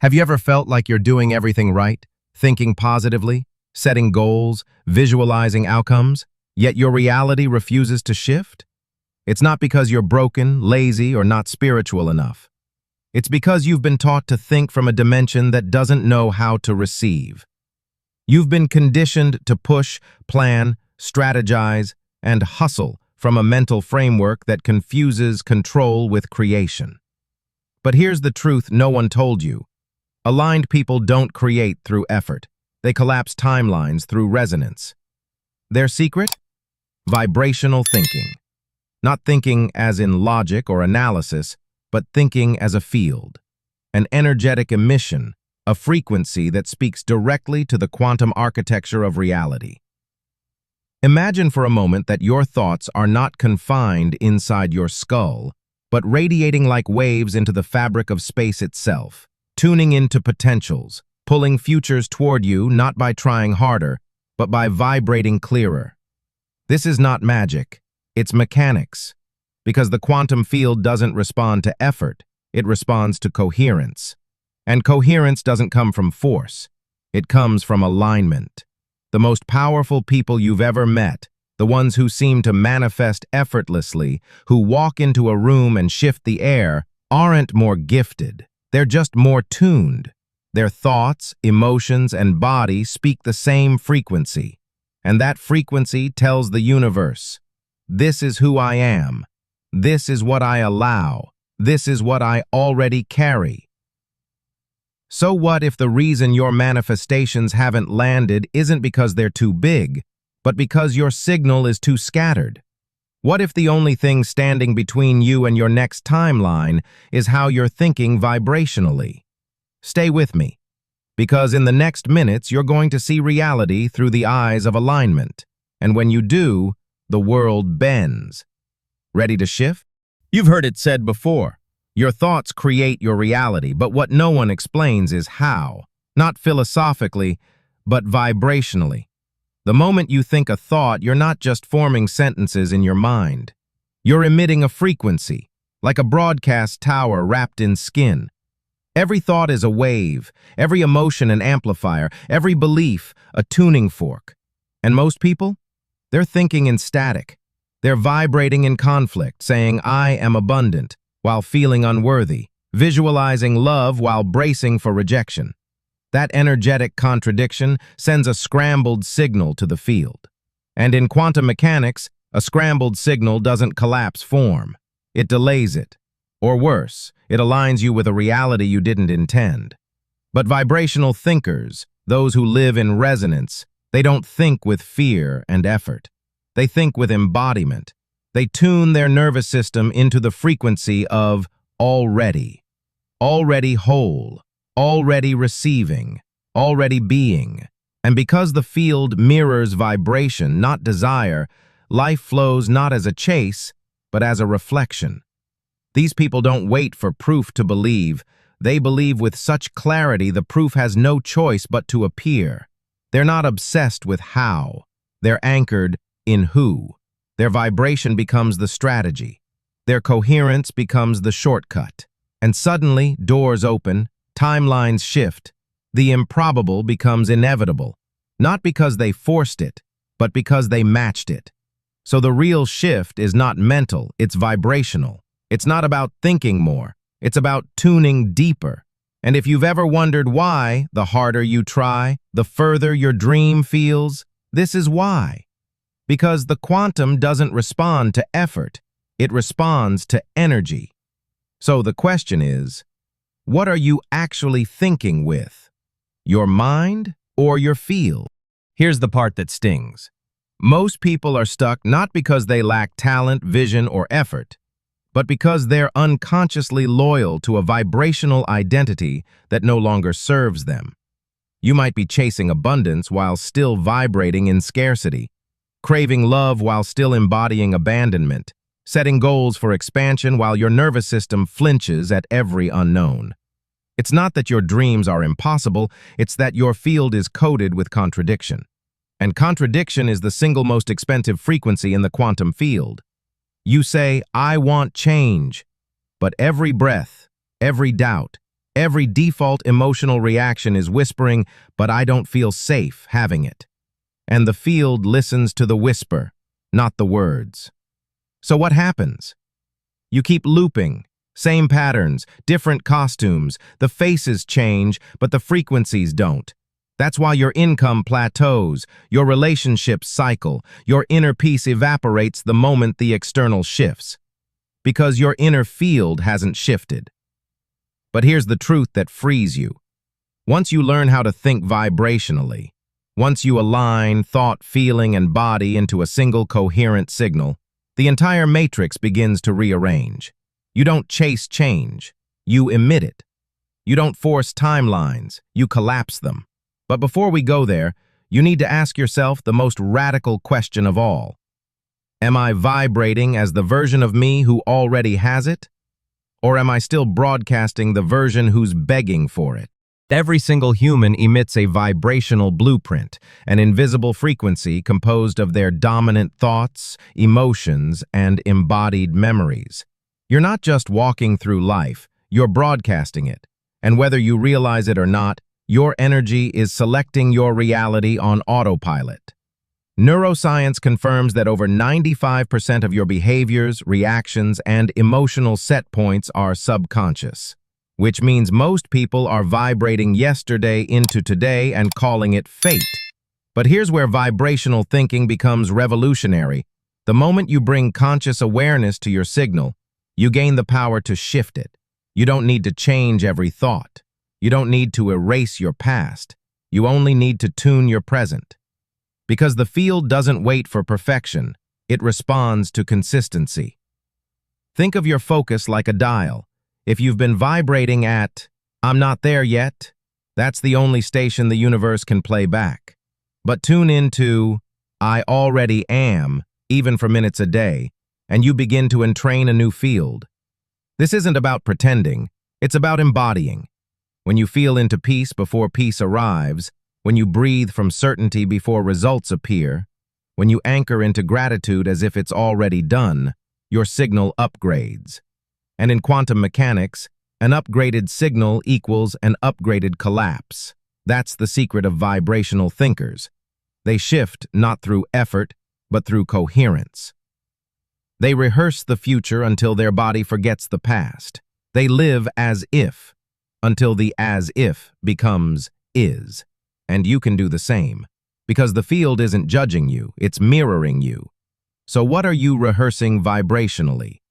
Have you ever felt like you're doing everything right, thinking positively, setting goals, visualizing outcomes, yet your reality refuses to shift? It's not because you're broken, lazy, or not spiritual enough. It's because you've been taught to think from a dimension that doesn't know how to receive. You've been conditioned to push, plan, strategize, and hustle from a mental framework that confuses control with creation. But here's the truth no one told you. Aligned people don't create through effort. They collapse timelines through resonance. Their secret? Vibrational thinking. Not thinking as in logic or analysis, but thinking as a field. An energetic emission, a frequency that speaks directly to the quantum architecture of reality. Imagine for a moment that your thoughts are not confined inside your skull, but radiating like waves into the fabric of space itself, tuning into potentials, pulling futures toward you not by trying harder, but by vibrating clearer. This is not magic, it's mechanics, because the quantum field doesn't respond to effort, it responds to coherence. And coherence doesn't come from force, it comes from alignment. The most powerful people you've ever met, the ones who seem to manifest effortlessly, who walk into a room and shift the air, aren't more gifted. They're just more tuned. Their thoughts, emotions, and body speak the same frequency. And that frequency tells the universe, this is who I am. This is what I allow. This is what I already carry. So what if the reason your manifestations haven't landed isn't because they're too big, but because your signal is too scattered? What if the only thing standing between you and your next timeline is how you're thinking vibrationally? Stay with me, because in the next minutes you're going to see reality through the eyes of alignment. And when you do, the world bends. Ready to shift? You've heard it said before. Your thoughts create your reality, but what no one explains is how. Not philosophically, but vibrationally. The moment you think a thought, you're not just forming sentences in your mind. You're emitting a frequency, like a broadcast tower wrapped in skin. Every thought is a wave, every emotion an amplifier, every belief a tuning fork. And most people? They're thinking in static. They're vibrating in conflict, saying, I am abundant, while feeling unworthy, visualizing love while bracing for rejection. That energetic contradiction sends a scrambled signal to the field. And in quantum mechanics, a scrambled signal doesn't collapse form. It delays it. Or worse, it aligns you with a reality you didn't intend. But vibrational thinkers, those who live in resonance, they don't think with fear and effort. They think with embodiment. They tune their nervous system into the frequency of already whole, already receiving, already being. And because the field mirrors vibration, not desire, life flows not as a chase, but as a reflection. These people don't wait for proof to believe. They believe with such clarity the proof has no choice but to appear. They're not obsessed with how. They're anchored in who. Their vibration becomes the strategy. Their coherence becomes the shortcut. And suddenly, doors open, timelines shift. The improbable becomes inevitable. Not because they forced it, but because they matched it. So the real shift is not mental, it's vibrational. It's not about thinking more, it's about tuning deeper. And if you've ever wondered why, the harder you try, the further your dream feels, this is why. Because the quantum doesn't respond to effort, it responds to energy. So the question is, what are you actually thinking with? Your mind or your field? Here's the part that stings. Most people are stuck not because they lack talent, vision, or effort, but because they're unconsciously loyal to a vibrational identity that no longer serves them. You might be chasing abundance while still vibrating in scarcity, craving love while still embodying abandonment, setting goals for expansion while your nervous system flinches at every unknown. It's not that your dreams are impossible, it's that your field is coded with contradiction. And contradiction is the single most expensive frequency in the quantum field. You say, I want change, but every breath, every doubt, Every default emotional reaction is whispering, "But I don't feel safe having it." And the field listens to the whisper, not the words. So what happens? You keep looping. Same patterns, different costumes. The faces change, but the frequencies don't. That's why your income plateaus, your relationships cycle, your inner peace evaporates the moment the external shifts. Because your inner field hasn't shifted. But here's the truth that frees you. Once you learn how to think vibrationally, once you align thought, feeling, and body into a single coherent signal, the entire matrix begins to rearrange. You don't chase change, you emit it. You don't force timelines, you collapse them. But before we go there, you need to ask yourself the most radical question of all. Am I vibrating as the version of me who already has it? Or am I still broadcasting the version who's begging for it? Every single human emits a vibrational blueprint, an invisible frequency composed of their dominant thoughts, emotions, and embodied memories. You're not just walking through life, you're broadcasting it. And whether you realize it or not, your energy is selecting your reality on autopilot. Neuroscience confirms that over 95% of your behaviors, reactions, and emotional set points are subconscious, which means most people are vibrating yesterday into today and calling it fate. But here's where vibrational thinking becomes revolutionary. The moment you bring conscious awareness to your signal, you gain the power to shift it. You don't need to change every thought. You don't need to erase your past. You only need to tune your present. Because the field doesn't wait for perfection, it responds to consistency. Think of your focus like a dial. If you've been vibrating at, "I'm not there yet," that's the only station the universe can play back. But tune into, "I already am," even for minutes a day, and you begin to entrain a new field. This isn't about pretending, it's about embodying. When you feel into peace before peace arrives, when you breathe from certainty before results appear, when you anchor into gratitude as if it's already done, your signal upgrades. And in quantum mechanics, an upgraded signal equals an upgraded collapse. That's the secret of vibrational thinkers. They shift not through effort, but through coherence. They rehearse the future until their body forgets the past. They live as if, until the as if becomes is. And you can do the same, because the field isn't judging you, it's mirroring you. So what are you rehearsing vibrationally?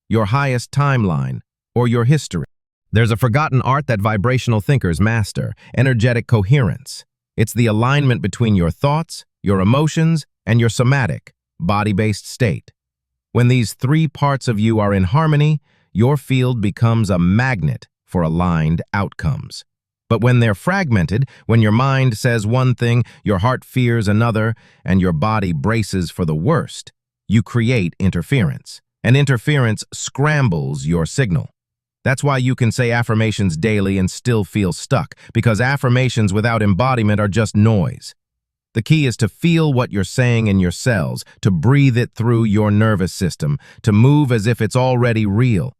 Your highest timeline or your history? There's a forgotten art that vibrational thinkers master, energetic coherence. It's the alignment between your thoughts, your emotions, and your somatic, body-based state. When these three parts of you are in harmony, your field becomes a magnet for aligned outcomes. But when they're fragmented, when your mind says one thing, your heart fears another, and your body braces for the worst, you create interference. And interference scrambles your signal. That's why you can say affirmations daily and still feel stuck, because affirmations without embodiment are just noise. The key is to feel what you're saying in your cells, to breathe it through your nervous system, to move as if it's already real.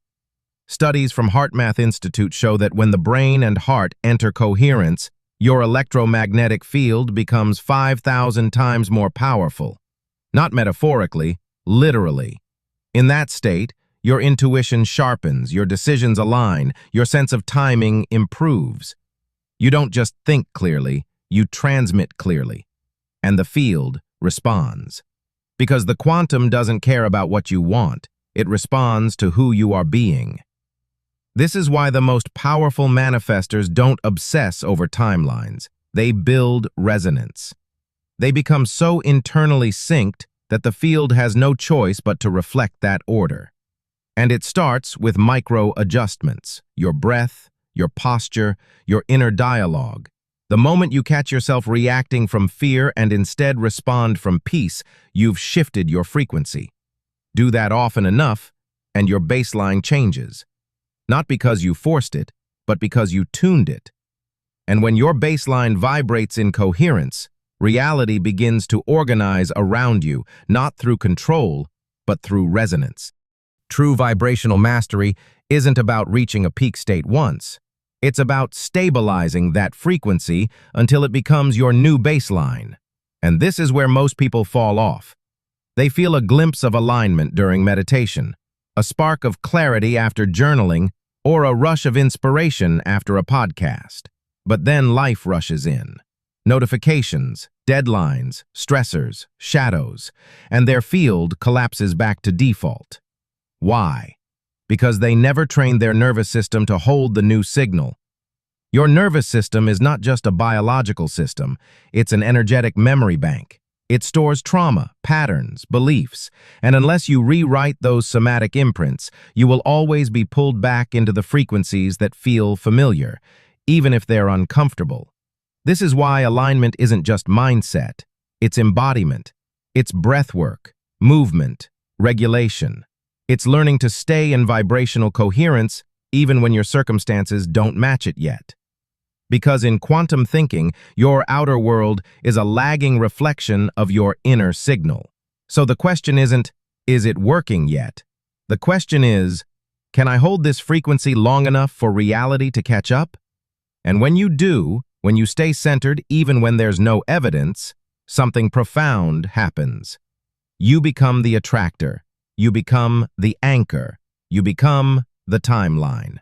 Studies from HeartMath Institute show that when the brain and heart enter coherence, your electromagnetic field becomes 5,000 times more powerful. Not metaphorically, literally. In that state, your intuition sharpens, your decisions align, your sense of timing improves. You don't just think clearly, you transmit clearly. And the field responds. Because the quantum doesn't care about what you want, it responds to who you are being. This is why the most powerful manifestors don't obsess over timelines. They build resonance. They become so internally synced that the field has no choice but to reflect that order. And it starts with micro adjustments, your breath, your posture, your inner dialogue. The moment you catch yourself reacting from fear and instead respond from peace, you've shifted your frequency. Do that often enough, and your baseline changes. Not because you forced it, but because you tuned it. And when your baseline vibrates in coherence, reality begins to organize around you, not through control, but through resonance. True vibrational mastery isn't about reaching a peak state once. It's about stabilizing that frequency until it becomes your new baseline. And this is where most people fall off. They feel a glimpse of alignment during meditation, a spark of clarity after journaling, or a rush of inspiration after a podcast. But then life rushes in. Notifications, deadlines, stressors, shadows, and their field collapses back to default. Why? Because they never trained their nervous system to hold the new signal. Your nervous system is not just a biological system, it's an energetic memory bank. It stores trauma, patterns, beliefs, and unless you rewrite those somatic imprints, you will always be pulled back into the frequencies that feel familiar, even if they're uncomfortable. This is why alignment isn't just mindset, it's embodiment, it's breathwork, movement, regulation. It's learning to stay in vibrational coherence even when your circumstances don't match it yet. Because in quantum thinking, your outer world is a lagging reflection of your inner signal. So the question isn't, is it working yet? The question is, can I hold this frequency long enough for reality to catch up? And when you do, when you stay centered even when there's no evidence, something profound happens. You become the attractor. You become the anchor. You become the timeline.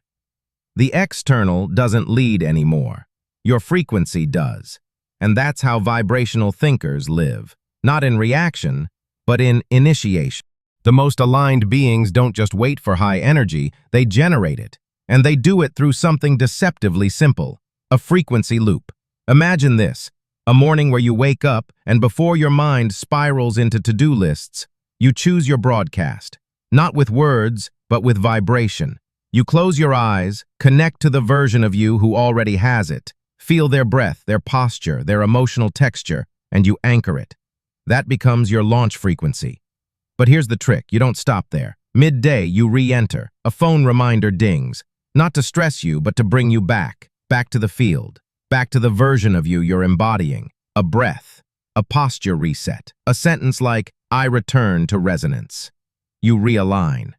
The external doesn't lead anymore. Your frequency does. And that's how vibrational thinkers live. Not in reaction, but in initiation. The most aligned beings don't just wait for high energy, they generate it. And they do it through something deceptively simple, a frequency loop. Imagine this, a morning where you wake up and before your mind spirals into to-do lists, you choose your broadcast, not with words, but with vibration. You close your eyes, connect to the version of you who already has it, feel their breath, their posture, their emotional texture, and you anchor it. That becomes your launch frequency. But here's the trick, you don't stop there. Midday, you re-enter. A phone reminder dings, not to stress you, but to bring you back to the field, back to the version of you you're embodying. A breath, a posture reset, a sentence like, I return to resonance. You realign.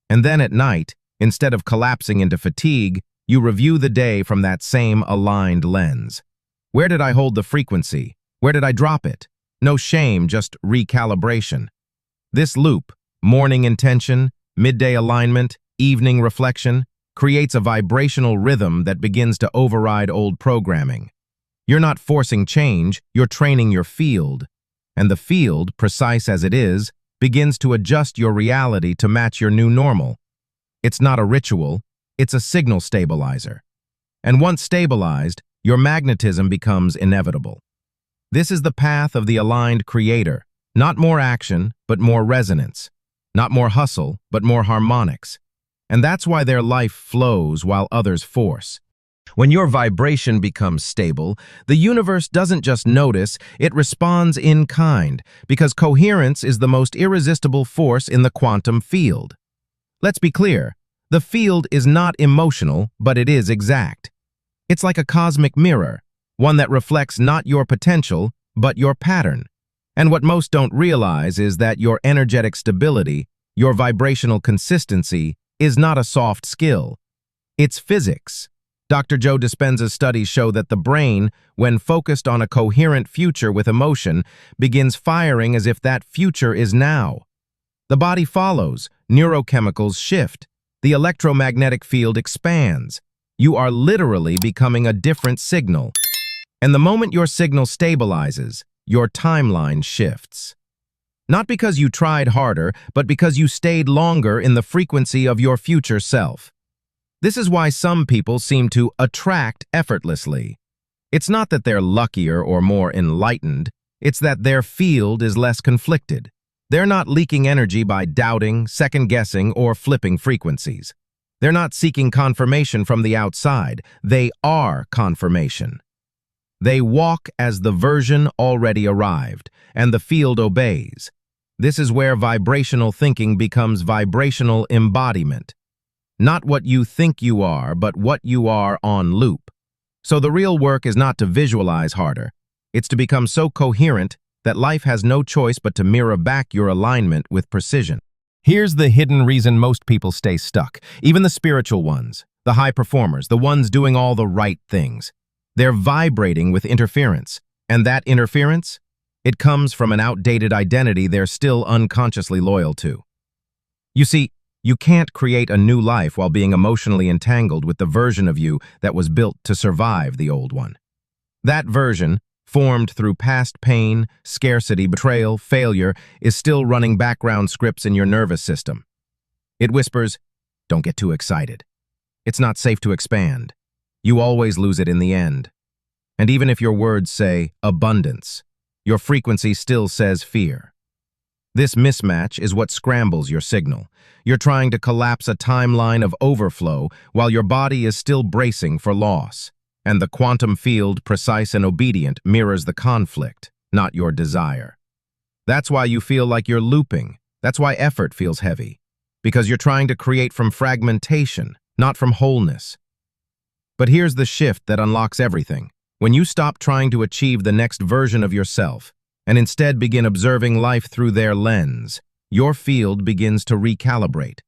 And then at night, instead of collapsing into fatigue, you review the day from that same aligned lens. Where did I hold the frequency? Where did I drop it? No shame, just recalibration. This loop, morning intention, midday alignment, evening reflection, creates a vibrational rhythm that begins to override old programming. You're not forcing change, you're training your field. And the field, precise as it is, begins to adjust your reality to match your new normal. It's not a ritual, it's a signal stabilizer. And once stabilized, your magnetism becomes inevitable. This is the path of the aligned creator. Not more action, but more resonance. Not more hustle, but more harmonics. And that's why their life flows while others force. When your vibration becomes stable, the universe doesn't just notice, it responds in kind, because coherence is the most irresistible force in the quantum field. Let's be clear, the field is not emotional, but it is exact. It's like a cosmic mirror, one that reflects not your potential, but your pattern. And what most don't realize is that your energetic stability, your vibrational consistency, is not a soft skill. It's physics. Dr. Joe Dispenza's studies show that the brain, when focused on a coherent future with emotion, begins firing as if that future is now. The body follows, neurochemicals shift, the electromagnetic field expands. You are literally becoming a different signal. And the moment your signal stabilizes, your timeline shifts. Not because you tried harder, but because you stayed longer in the frequency of your future self. This is why some people seem to attract effortlessly. It's not that they're luckier or more enlightened, it's that their field is less conflicted. They're not leaking energy by doubting, second-guessing, or flipping frequencies. They're not seeking confirmation from the outside. They are confirmation. They walk as the version already arrived, and the field obeys. This is where vibrational thinking becomes vibrational embodiment. Not what you think you are, but what you are on loop. So the real work is not to visualize harder. It's to become so coherent that life has no choice but to mirror back your alignment with precision. Here's the hidden reason most people stay stuck, even the spiritual ones. The high performers, the ones doing all the right things. They're vibrating with interference. And that interference? It comes from an outdated identity they're still unconsciously loyal to. You see, you can't create a new life while being emotionally entangled with the version of you that was built to survive the old one. That version, formed through past pain, scarcity, betrayal, failure, is still running background scripts in your nervous system. It whispers, "Don't get too excited. It's not safe to expand. You always lose it in the end." And even if your words say abundance, your frequency still says fear. This mismatch is what scrambles your signal. You're trying to collapse a timeline of overflow while your body is still bracing for loss. And the quantum field, precise and obedient, mirrors the conflict, not your desire. That's why you feel like you're looping. That's why effort feels heavy. Because you're trying to create from fragmentation, not from wholeness. But here's the shift that unlocks everything. When you stop trying to achieve the next version of yourself and instead begin observing life through their lens, your field begins to recalibrate.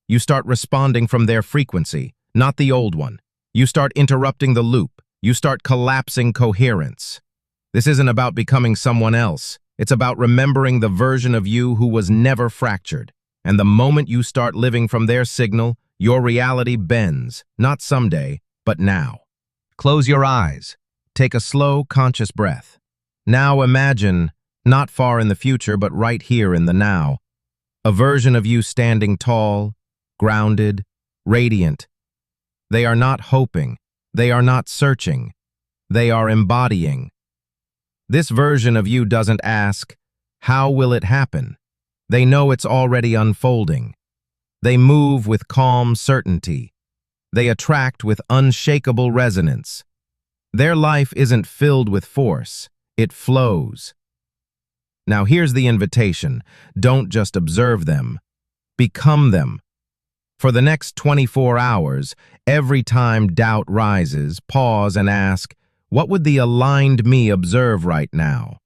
You start responding from their frequency, not the old one. You start interrupting the loop. You start collapsing coherence. This isn't about becoming someone else. It's about remembering the version of you who was never fractured. And the moment you start living from their signal, your reality bends, not someday, but now. Close your eyes. Take a slow, conscious breath. Now imagine, not far in the future, but right here in the now, a version of you standing tall, grounded, radiant. They are not hoping. They are not searching. They are embodying. This version of you doesn't ask, "How will it happen?" They know it's already unfolding. They move with calm certainty. They attract with unshakable resonance. Their life isn't filled with force, it flows. Now here's the invitation. Don't just observe them. Become them. For the next 24 hours, every time doubt rises, pause and ask, what would the aligned me observe right now?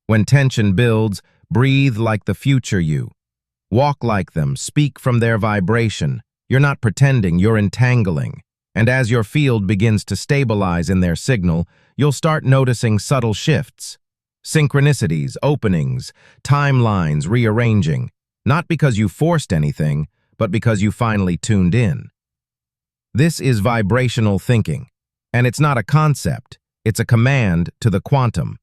When tension builds, breathe like the future you. Walk like them, speak from their vibration. You're not pretending, you're entangling. And as your field begins to stabilize in their signal, you'll start noticing subtle shifts. Synchronicities, openings, timelines rearranging. Not because you forced anything, but because you finally tuned in. This is vibrational thinking. And it's not a concept, it's a command to the quantum.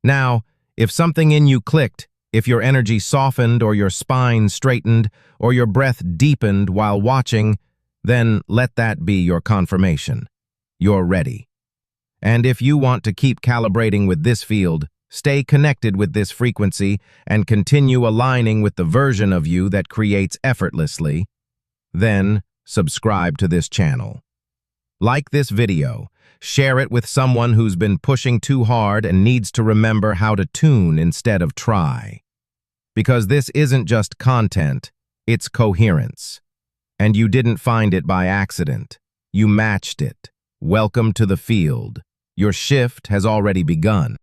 Now, if something in you clicked, if your energy softened or your spine straightened or your breath deepened while watching, then let that be your confirmation. You're ready. And if you want to keep calibrating with this field, stay connected with this frequency and continue aligning with the version of you that creates effortlessly, then subscribe to this channel. Like this video, share it with someone who's been pushing too hard and needs to remember how to tune instead of try. Because this isn't just content, it's coherence. And you didn't find it by accident. You matched it. Welcome to the field. Your shift has already begun.